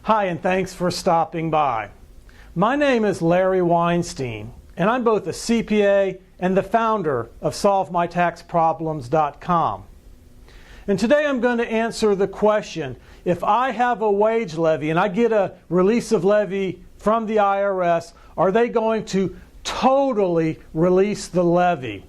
Hi, and thanks for stopping by. My name is Larry Weinstein, and I'm both a CPA and the founder of SolveMyTaxProblems.com. And today I'm going to answer the question, if I have a wage levy and I get a release of levy from the IRS, are they going to totally release the levy?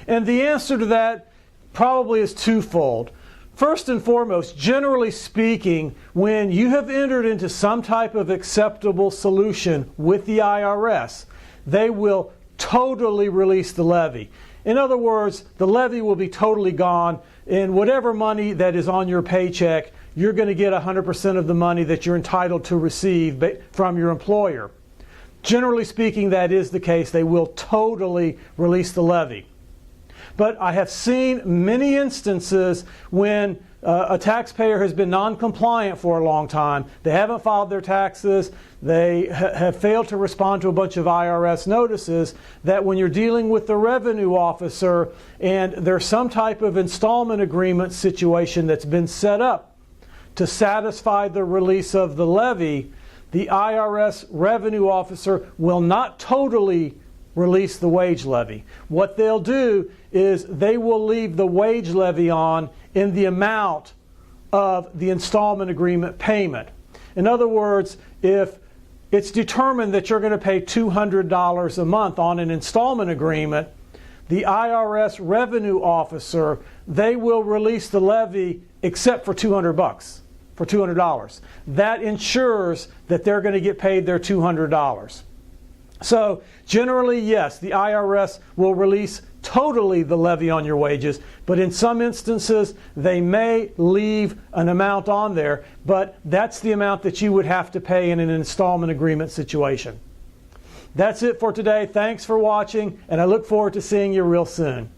And the answer to that probably is twofold. First and foremost, generally speaking, when you have entered into some type of acceptable solution with the IRS, they will totally release the levy. In other words, the levy will be totally gone, and whatever money that is on your paycheck, you're going to get 100% of the money that you're entitled to receive from your employer. Generally speaking, that is the case. They will totally release the levy. But I have seen many instances when a taxpayer has been non-compliant for a long time. They haven't filed their taxes. They have failed to respond to a bunch of IRS notices, that when you're dealing with the revenue officer and there's some type of installment agreement situation that's been set up to satisfy the release of the levy, the IRS revenue officer will not totally release the wage levy. What they'll do is they will leave the wage levy on in the amount of the installment agreement payment. In other words, if it's determined that you're going to pay $200 a month on an installment agreement, the IRS revenue officer, they will release the levy except for $200. For $200. That ensures that they're going to get paid their $200. So generally, yes, the IRS will release totally the levy on your wages, but in some instances, they may leave an amount on there, but that's the amount that you would have to pay in an installment agreement situation. That's it for today. Thanks for watching, and I look forward to seeing you real soon.